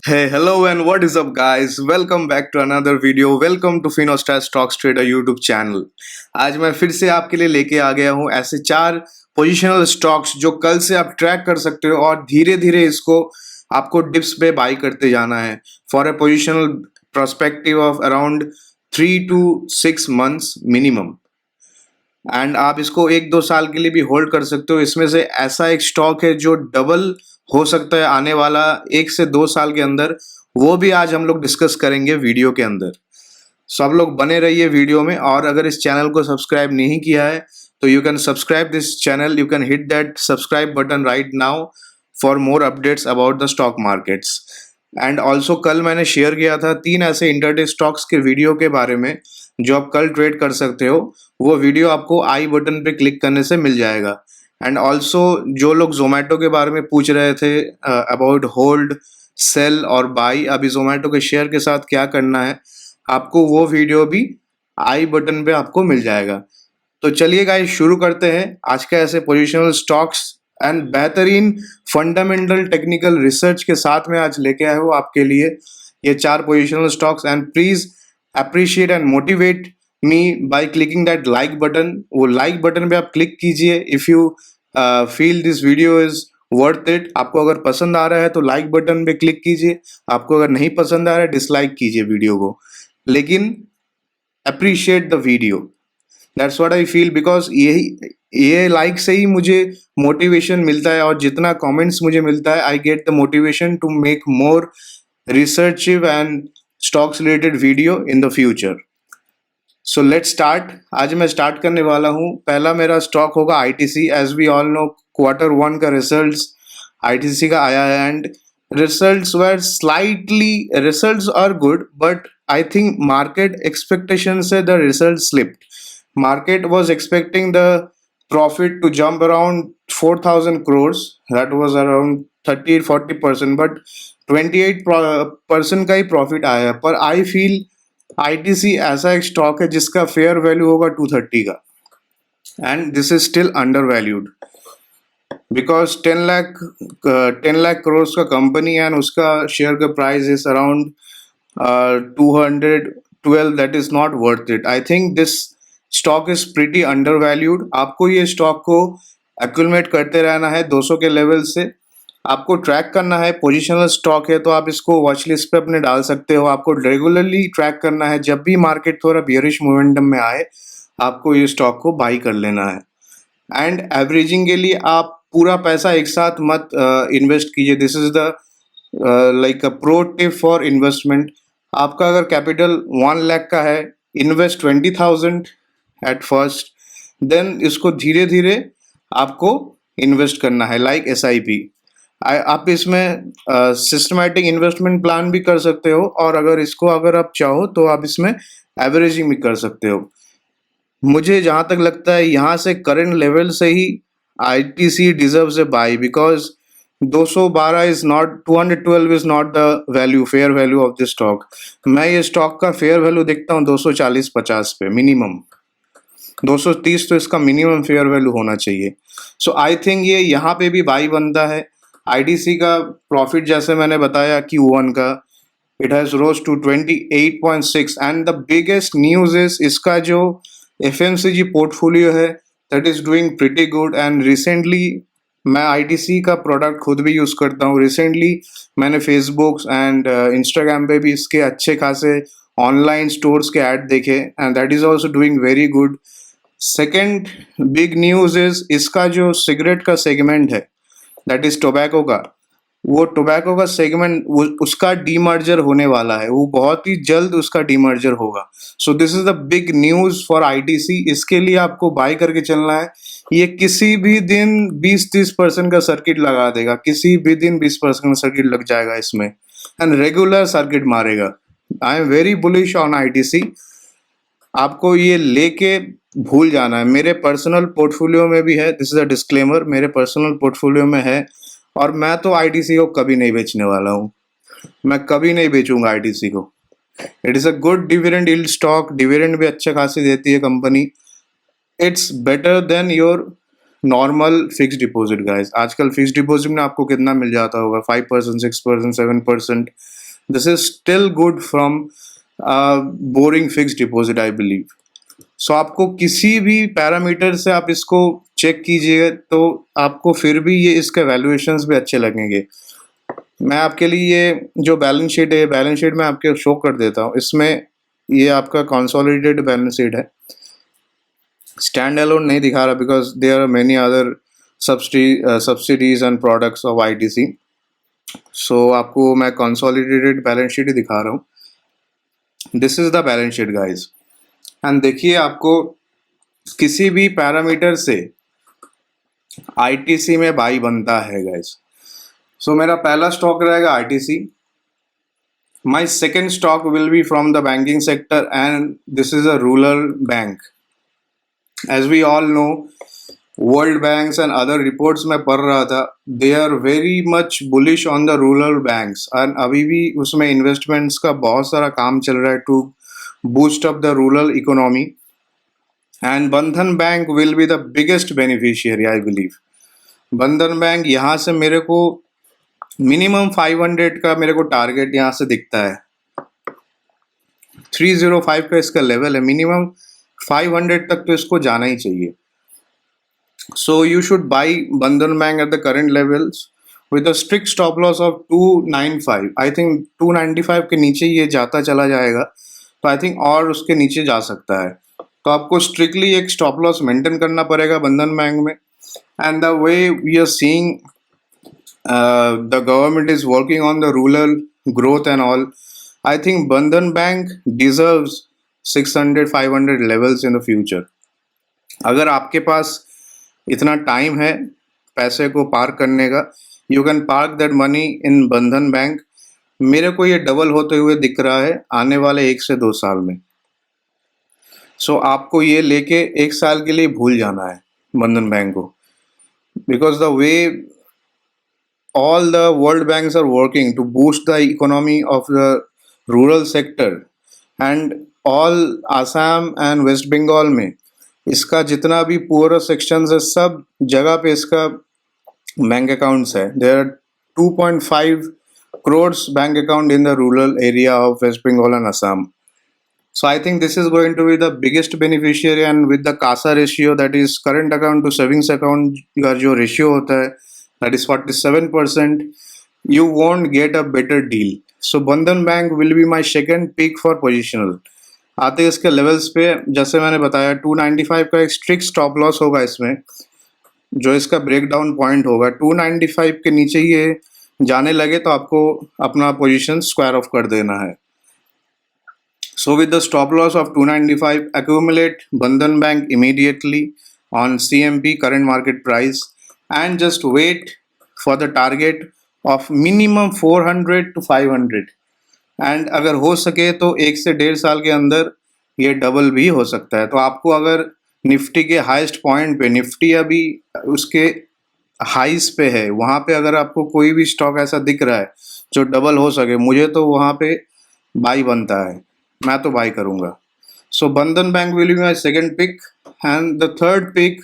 Hey, hello and what is up guys? Welcome back to another video. Welcome to Finostar Stocks Trader YouTube channel. आज मैं फिर से आपके लिए लेके आ गया हूँ ऐसे 4 पोजिशनल स्टॉक्स जो कल से आप ट्रैक कर सकते हो और धीरे धीरे इसको आपको डिप्स पे बाई करते जाना है for a positional prospective of around 3 to 6 months minimum. And आप इसको 1-2 साल के लिए भी होल्ड कर सकते हो। इसमें से ऐसा एक स्टॉक है जो डबल हो सकता है आने वाला 1 से 2 साल के अंदर, वो भी आज हम लोग डिस्कस करेंगे वीडियो के अंदर। सब लोग बने रहिए वीडियो में, और अगर इस चैनल को सब्सक्राइब नहीं किया है तो you can subscribe this channel, you can hit that subscribe button right now for more updates about the stock markets. And also कल मैंने शेयर किया था 3 ऐसे इंटरडे स्टॉक्स के वीडियो के बारे में जो आप कल ट्रेड कर सकते हो। वो वीडियो आपको आई बटन पे क्लिक करने से मिल जाएगा। एंड ऑल्सो जो लोग जोमेटो के बारे में पूछ रहे थे अबाउट होल्ड, सेल और बाई, अभी जोमेटो के शेयर के साथ क्या करना है, आपको वो वीडियो भी आई बटन पे आपको मिल जाएगा। तो चलिए गाइस शुरू करते हैं आज का ऐसे पोजिशनल स्टॉक्स एंड बेहतरीन फंडामेंटल टेक्निकल रिसर्च के साथ में आज लेके आया हूँ आपके लिए ये 4 positional stocks. And please appreciate and motivate me by clicking that like button. वो लाइक बटन पे आप क्लिक कीजिए if you feel this video is worth it. आपको अगर पसंद आ रहा है तो लाइक बटन पे क्लिक कीजिए, आपको अगर नहीं पसंद आ रहा है डिसलाइक कीजिए वीडियो को, लेकिन appreciate the video. That's what I feel, because ये लाइक से ही मुझे मोटिवेशन मिलता है, और जितना कमेंट्स मुझे मिलता है I get the motivation to make more research and stocks related video in the future. So let's start. आज मैं स्टार्ट करने वाला हूँ। पहला मेरा स्टॉक होगा ITC. As we all know Q1 का रिजल्ट्स आईटीसी का आया है, and results are good, but I think market expectation से the result slipped. Market was expecting the profit to jump around 4,000 crores. That was around 30-40%, but 28% का ही profit आया। पर I feel ITC ऐसा एक stock है जिसका फेयर वैल्यू होगा 230 का, and this is still under valued because 10 lakh crore का कंपनी एंड उसका शेयर का price is around 212। That is not worth it. I think this stock is pretty under valued. आपको ये स्टॉक को एक्यूमुलेट करते रहना है 200 के लेवल से, आपको ट्रैक करना है। पोजिशनल स्टॉक है तो आप इसको वॉच लिस्ट पे अपने डाल सकते हो। आपको रेगुलरली ट्रैक करना है, जब भी मार्केट थोड़ा बियरिश मोमेंटम में आए आपको ये स्टॉक को बाई कर लेना है। एंड एवरेजिंग के लिए आप पूरा पैसा एक साथ मत इन्वेस्ट कीजिए। This is the like a pro tip for investment. आपका अगर कैपिटल 1 लाख का है, इन्वेस्ट 20,000 एट फर्स्ट, देन इसको धीरे धीरे आपको इन्वेस्ट करना है लाइक SIP। आप इसमें सिस्टमैटिक इन्वेस्टमेंट प्लान भी कर सकते हो, और अगर आप चाहो तो आप इसमें एवरेजिंग भी कर सकते हो। मुझे जहाँ तक लगता है यहाँ से करंट लेवल से ही ITC deserves a buy, because 212 is not 212 is not the value, fair value of this stock. मैं ये स्टॉक का फेयर वैल्यू देखता हूँ 240-50 पे मिनिमम। 230 तो इसका मिनिमम फेयर वैल्यू होना चाहिए। सो आई थिंक ये यहाँ पे भी बाई बनता है। आईटीसी का प्रॉफिट जैसे मैंने बताया Q1 का, it has rose to 28.6, and the biggest news is इसका जो FMCG पोर्टफोलियो है that is doing pretty good. And recently मैं आईटीसी का प्रोडक्ट खुद भी यूज करता हूँ। रिसेंटली मैंने फेसबुक एंड इंस्टाग्राम पे भी इसके अच्छे खासे ऑनलाइन स्टोर्स के ऐड देखे, and that is also doing very good. Second big news is इसका जो सिगरेट का सेगमेंट है दैट इज टोबैको का, वो टोबैको का सेगमेंट उसका डीमर्जर होने वाला है। वो बहुत ही जल्द उसका डीमर्जर होगा। So this is the big news for ITC. इसके लिए आपको बाय करके चलना है। ये किसी भी दिन 20-30% का सर्किट लगा देगा, किसी भी दिन 20% का सर्किट लग जाएगा इसमें, एंड रेगुलर सर्किट मारेगा। I am very bullish on ITC. आपको ये लेके भूल जाना है। मेरे पर्सनल पोर्टफोलियो में भी है, दिस इज अ डिस्क्लेमर, मेरे पर्सनल पोर्टफोलियो में है, और मैं तो आईटीसी को कभी नहीं बेचने वाला हूँ। मैं कभी नहीं बेचूंगा आईटीसी को। It is a good dividend yield stock, dividend भी अच्छे खासी देती है company. It's better than your normal fix deposit guys. आजकल फिक्स डिपॉजिट में आपको कितना मिल जाता होगा, 5%, 6%, 7%। This is still good from boring fixed deposit, I believe. सो आपको किसी भी पैरामीटर से आप इसको चेक कीजिए तो आपको फिर भी ये इसके वैल्यूएशंस भी अच्छे लगेंगे। मैं आपके लिए ये जो बैलेंस शीट है, बैलेंस शीट मैं आपके शो कर देता हूँ। इसमें ये आपका कंसोलिडेटेड बैलेंस शीट है, स्टैंड अलोन नहीं दिखा रहा because there are many other subsidies and products of ITC. So आपको मैं कंसोलिडेटेड बैलेंस शीट ही दिखा रहा हूँ। This is the balance sheet guys, and देखिए आपको किसी भी पैरामीटर से आईटीसी में बाई बनता है गाइज। सो मेरा पहला स्टॉक रहेगा ITC. My second stock will be from the banking sector and this is a rural bank. As we all know, world banks and other reports में पढ़ रहा था, they are very much bullish on the rural banks and अभी भी उसमें investments का बहुत सारा काम चल रहा है to boost up the rural economy, and Bandhan bank will be the biggest beneficiary I believe. Bandhan Bank यहाँ से मेरे को मिनिमम 500 का मेरे को टारगेट यहाँ से दिखता है। 305 का इसका लेवल है, मिनिमम 500 तक तो इसको जाना ही चाहिए। So you should buy Bandhan Bank at the current levels with a strict stop loss of 295. I think 295 के नीचे ये जाता चला जाएगा तो आई थिंक और उसके नीचे जा सकता है, तो आपको स्ट्रिक्टली एक स्टॉप लॉस मेंटेन करना पड़ेगा बंधन बैंक में। And the way we are seeing the government is working on the rural growth and all, I think Bandhan Bank deserves 600-500 levels in the future. अगर आपके पास इतना टाइम है पैसे को पार्क करने का, you can park that money in बंधन bank. मेरे को ये डबल होते हुए दिख रहा है आने वाले 1 से 2 साल में। सो आपको ये लेके 1 साल के लिए भूल जाना है बंधन बैंक को, because the way all the world banks are working to boost the economy of the rural sector, and all Assam and West Bengal में इसका जितना भी पूरा सेक्शंस है सब जगह पे इसका बैंक अकाउंट्स है। There are 2.5 crores bank account in the rural area of West Bengal and Assam. So I think this is going to be the biggest beneficiary, and with the CASA ratio, that is current account to savings account का जो ratio होता है that is 47%, you won't get a better deal. So Bandhan Bank will be my second pick for positional। आते हैं इसके levels पे, जैसे मैंने बताया 295 का एक स्ट्रिक्ट स्टॉप लॉस होगा इसमें, जो इसका ब्रेकडाउन पॉइंट होगा 295 के नीचे ये जाने लगे तो आपको अपना पोजीशन स्क्वायर ऑफ कर देना है। So with the stop loss of 295, accumulate Bandhan Bank immediately on CMP current market price and just wait for the target of minimum 400 to 500, and अगर हो सके तो 1 से 1.5 साल के अंदर ये डबल भी हो सकता है। तो आपको अगर निफ्टी के हाईएस्ट पॉइंट पे, निफ्टी अभी उसके हाईस पे है, वहाँ पे अगर आपको कोई भी स्टॉक ऐसा दिख रहा है जो डबल हो सके, मुझे तो वहाँ पे बाई बनता है, मैं तो बाई करूँगा। So Bandhan bank will be my second pick, and the third pick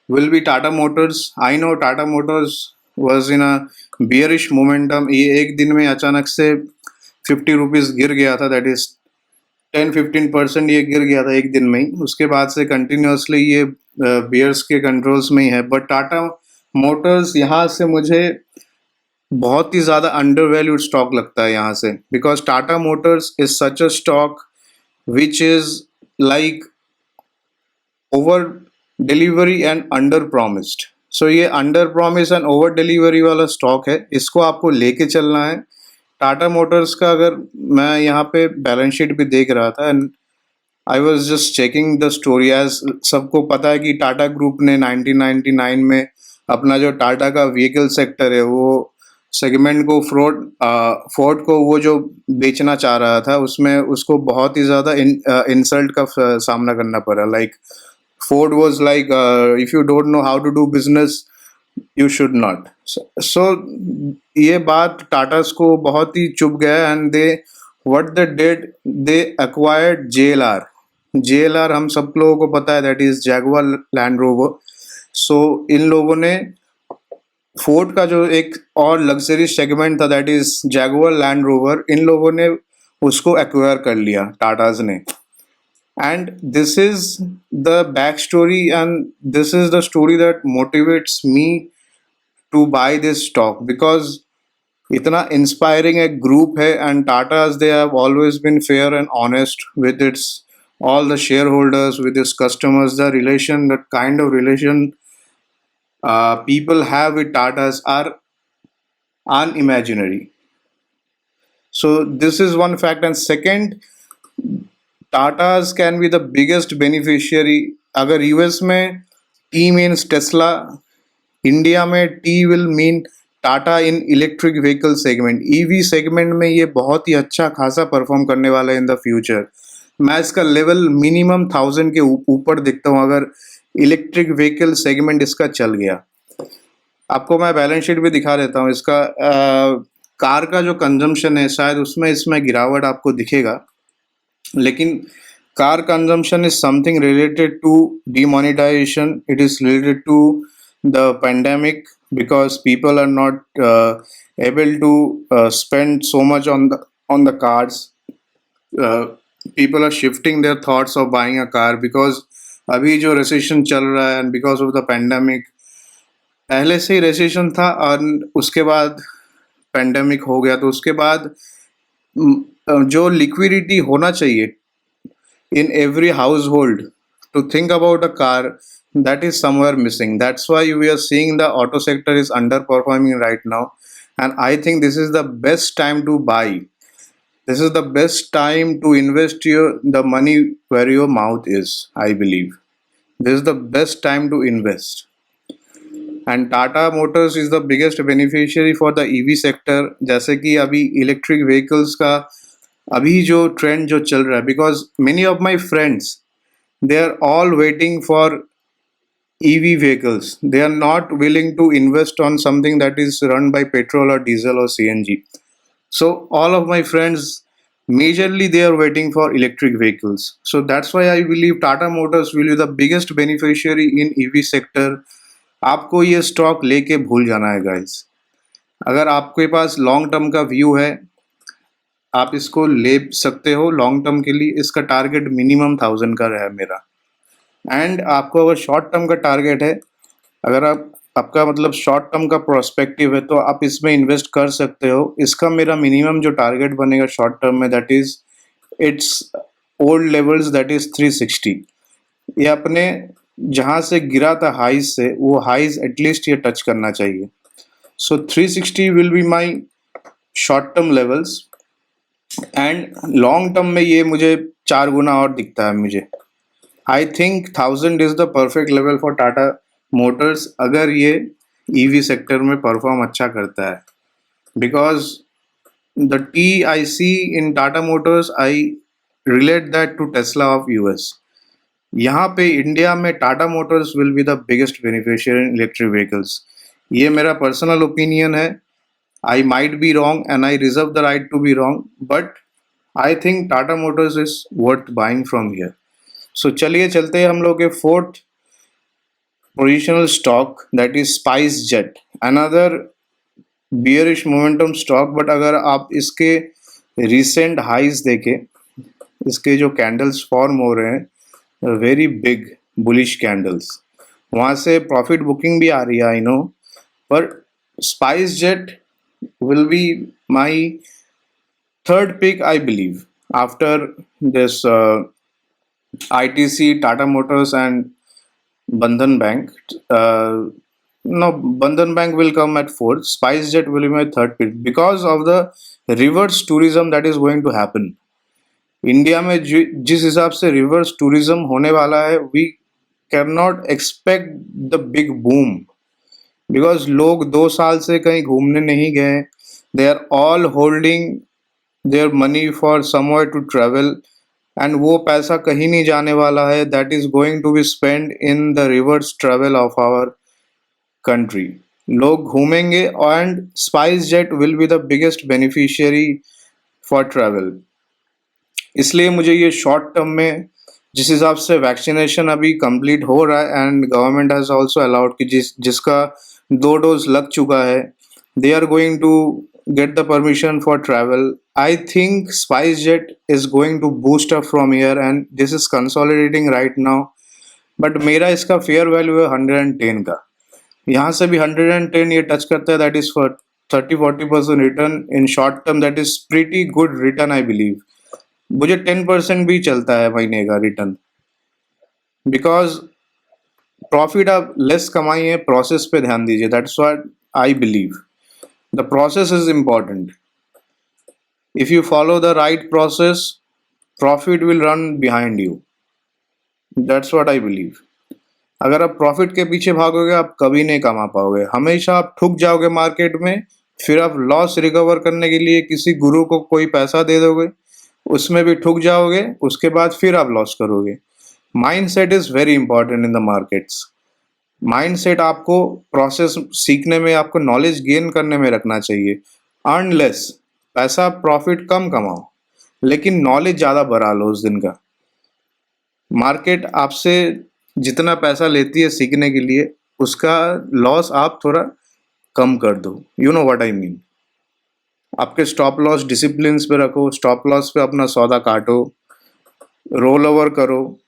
will be Tata Motors. I know Tata Motors was in a bearish momentum. ये एक दिन में अचानक से 50 रुपीज़ गिर गया था, दैट इज 10-15% ये गिर गया था एक दिन में ही। उसके बाद से कंटिन्यूसली ये बियर्स के कंट्रोल्स में ही है। बट टाटा मोटर्स यहाँ से मुझे बहुत ही ज़्यादा अंडर वैल्यूड स्टॉक लगता है यहाँ से, because Tata Motors is such a stock which is like over delivery and under promised. So ये under promise and over delivery वाला स्टॉक है, इसको आपको लेके चलना है। टाटा मोटर्स का अगर मैं यहाँ पे बैलेंस शीट भी देख रहा था, and I was just checking the story, as सबको पता है कि टाटा ग्रुप ने 1999 में अपना जो टाटा का व्हीकल सेक्टर है वो सेगमेंट को फोर्ड को वो जो बेचना चाह रहा था, उसमें उसको बहुत ही ज़्यादा इंसल्ट का सामना करना पड़ा। Like Ford was like, if you don't know how to do business, you should not. So ये बात टाटास को बहुत ही चुभ गया, and what they did, they acquired JLR. JLR हम सब लोगों को पता है, that is Jaguar Land Rover. So इन लोगों ने फोर्ड का जो एक और लग्जरी सेगमेंट था that is Jaguar Land Rover, इन लोगों ने उसको एक्वायर कर लिया टाटाज ने. And this is the backstory, and this is the story that motivates me to buy this stock, because इतना इंस्पायरिंग एक ग्रुप है. And Tatas they have always been fair and honest with its all the shareholders, with its customers. The relation, the kind of relation people have with Tatas are unimaginary. So this is one fact. And second, Tatas can be the biggest beneficiary. अगर US में T means Tesla, India में T will mean Tata in electric vehicle segment. EV segment में ये बहुत ही अच्छा खासा perform करने वाला है इन द फ्यूचर. मैं इसका लेवल मिनिमम 1000 के ऊपर देखता हूँ अगर इलेक्ट्रिक व्हीकल सेगमेंट इसका चल गया. आपको मैं बैलेंस शीट भी दिखा देता हूँ इसका. कार का जो कंजम्पशन है शायद उसमें इसमें गिरावट आपको दिखेगा, लेकिन car consumption is something related to demonetization. It is related to the pandemic, because people are not able to spend so much on the cars. People are shifting their thoughts of buying a car because अभी जो recession चल रहा है and because of the pandemic. पहले से ही recession था और उसके बाद pandemic हो गया, तो उसके बाद जो liquidity होना चाहिए in every household to think about a car, that is somewhere missing. That's why we are seeing the auto sector is underperforming right now. And I think this is the best time to buy. This is the best time to invest the money where your mouth is, I believe. This is the best time to invest. And Tata Motors is the biggest beneficiary for the EV sector. जैसे कि अभी electric vehicles का अभी जो trend जो चल रहा है, because many of my friends, they are all waiting for EV vehicles. They are not willing to invest on something that is run by petrol or diesel or CNG. So all of my friends, majorly they are waiting for electric vehicles. So that's why I believe Tata Motors will be the biggest beneficiary in EV sector. आपको ये stock लेके भूल जाना है guys. अगर आपके पास long term का view है, आप इसको ले सकते हो लॉन्ग टर्म के लिए. इसका टारगेट मिनिमम 1000 का है मेरा. एंड आपको अगर शॉर्ट टर्म का टारगेट है, अगर आपका मतलब शॉर्ट टर्म का प्रोस्पेक्टिव है, तो आप इसमें इन्वेस्ट कर सकते हो. इसका मेरा मिनिमम जो टारगेट बनेगा शॉर्ट टर्म में, that is it's old levels, that is 360. ये अपने जहाँ से गिरा था हाइज से, वो हाइज एटलीस्ट ये टच करना चाहिए. So 360 will be my short term levels. And long term में ये मुझे 4 गुना और दिखता है मुझे. I think 1000 is the perfect level for Tata Motors अगर ये ईवी सेक्टर में परफॉर्म अच्छा करता है. Because the T I C in Tata Motors, I relate that to Tesla of US. यहाँ पे इंडिया में Tata Motors will be the biggest beneficiary in electric vehicles. ये मेरा पर्सनल ओपिनियन है. I might be wrong and I reserve the right to be wrong, but I think Tata Motors is worth buying from here. So चलिए चलते हैं हम लोग के fourth positional stock, that is spice jet. Another bearish momentum stock, but अगर आप इसके recent highs देखें, इसके जो कैंडल्स फॉर्म हो रहे हैं, वेरी बिग बुलिश कैंडल्स, वहाँ से प्रॉफिट बुकिंग भी आ रही है, आई नो. पर spice jet will be my third pick, I believe, after this ITC, Tata Motors and Bandhan Bank. No, Bandhan Bank will come at fourth. SpiceJet will be my third pick because of the reverse tourism that is going to happen. India में जिस हिसाब से reverse tourism होने वाला है, we cannot expect the big boom. Because लोग 2 साल से कहीं घूमने नहीं गए. They are all holding their money for somewhere to travel, and वो पैसा कहीं नहीं जाने वाला है. That is going to be spend in the reverse travel of our country. लोग घूमेंगे and SpiceJet will be the biggest beneficiary for travel. इसलिए मुझे ये शॉर्ट टर्म में जिस हिसाब से वैक्सीनेशन अभी कंप्लीट हो रहा है and government has also allowed कि जिसका 2 डोज लग चुका है, they are going to get the permission for travel. I think SpiceJet is going to boost up from here and this is consolidating right now. But मेरा इसका fair value है 110 का. यहाँ से भी 110 ये टच करता है, that is for 30-40% return in short term. That is pretty good return I believe. मुझे 10% भी चलता है महीने का रिटर्न, बिकॉज प्रॉफिट आप लेस कमाइए, प्रोसेस पे ध्यान दीजिए. That's what I believe. The process is important. If you follow the right process, profit will run behind you. That's what I believe. अगर आप प्रॉफिट के पीछे भागोगे आप कभी नहीं कमा पाओगे. हमेशा आप ठुक जाओगे मार्केट में, फिर आप लॉस रिकवर करने के लिए किसी गुरु को कोई पैसा दे दोगे, उसमें भी ठुक जाओगे, उसके बाद फिर आप लॉस करोगे. Mindset is very important in the markets. Mindset आपको प्रोसेस सीखने में, आपको नॉलेज गेन करने में रखना चाहिए. अर्न लेस, पैसा प्रॉफिट कम कमाओ, लेकिन नॉलेज ज़्यादा बढ़ा लो उस दिन का. मार्केट आपसे जितना पैसा लेती है सीखने के लिए, उसका लॉस आप थोड़ा कम कर दो. You know what I mean. आपके स्टॉप लॉस डिसिप्लिन पे रखो. स्टॉप लॉस पे अपना सौदा काटो, रोल ओवर करो,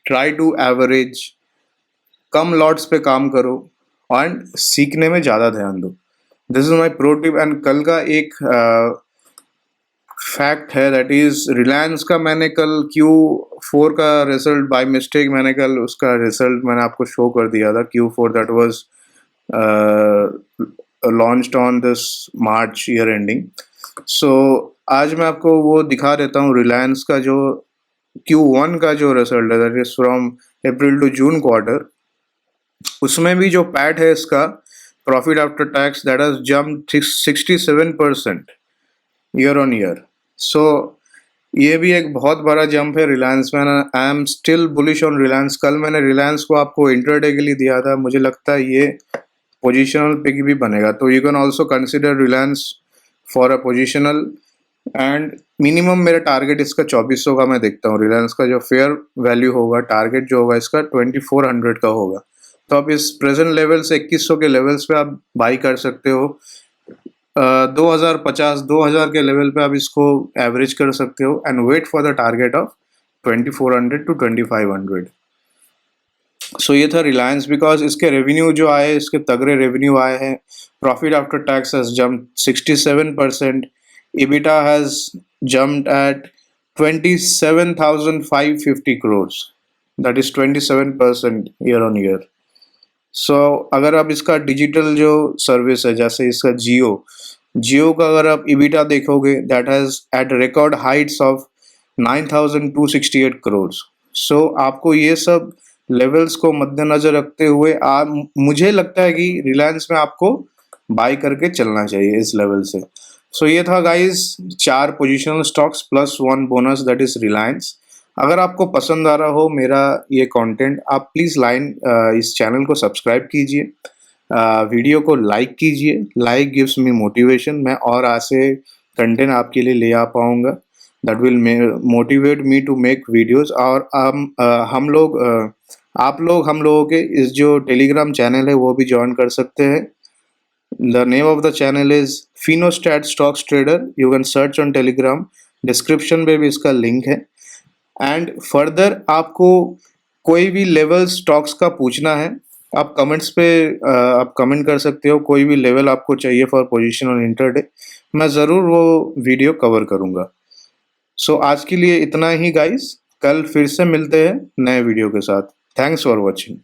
ट्राई टू एवरेज, कम लॉट्स पे काम करो एंड सीखने में ज़्यादा ध्यान दो. This is my pro tip. And कल का एक फैक्ट है, दैट इज रिलायंस का मैंने कल Q4 का रिजल्ट बाय मिस्टेक, मैंने कल उसका रिजल्ट मैंने आपको शो कर दिया था. Q4 that was launched on this March year ending. So आज मैं आपको वो दिखा देता हूँ रिलायंस का जो Q1 का जो रिजल्ट है, that is from April to June quarter. उसमें भी जो पैट है इसका, profit after tax, that has jump 67% year on year. So ये भी एक बहुत बड़ा जंप है रिलायंस में. I am still bullish on Reliance. कल मैंने रिलायंस को आपको इंट्राडे के लिए दिया था, मुझे लगता है ये पोजिशनल पिक भी बनेगा. तो you can also consider Reliance for a positional. And minimum मेरा टारगेट इसका 2400 का मैं देखता हूँ. रिलायंस का जो फेयर वैल्यू होगा, टारगेट जो होगा इसका 2400 का होगा. तो आप इस प्रेजेंट लेवल से 2100 के लेवल्स पे आप बाई कर सकते हो. 2050-2000 के लेवल पे आप इसको एवरेज कर सकते हो and wait for the target of 2400 to 2500. So ये था रिलायंस. बिकॉज इसके रेवेन्यू जो आए, इसके तगड़े रेवेन्यू आए हैं. Profit after tax has jumped 67%. EBITDA has jumped at 27,550 crores. That is 27% year on year. So अगर आप इसका डिजिटल जो सर्विस है, जैसे इसका जियो का अगर आप EBITDA देखोगे, that has at record heights of 9,268 crores. So आपको ये सब लेवल्स को मद्देनजर रखते हुए मुझे लगता है कि रिलायंस में आपको बाय करके चलना चाहिए इस लेवल से. सो ये था guys 4 positional stocks plus 1 bonus, that is Reliance. अगर आपको पसंद आ रहा हो मेरा ये कंटेंट, आप प्लीज़ इस चैनल को सब्सक्राइब कीजिए, वीडियो को लाइक कीजिए. Like gives me motivation. मैं और ऐसे कंटेंट आपके लिए ले आ पाऊँगा. That will motivate me to make videos. और आप लोग हम लोगों के इस जो टेलीग्राम चैनल है वो भी ज्वाइन कर सकते हैं. The name of the channel is Finostat Stocks Trader. You can search on Telegram. Description में भी इसका लिंक है. एंड फर्दर आपको कोई भी लेवल स्टॉक्स का पूछना है, आप कमेंट्स पे आप कमेंट कर सकते हो. कोई भी लेवल आपको चाहिए फॉर पोजीशन ऑन इंटरडे, मैं ज़रूर वो वीडियो कवर करूँगा. सो आज के लिए इतना ही गाइस. कल फिर से मिलते हैं नए वीडियो के साथ. Thanks for watching.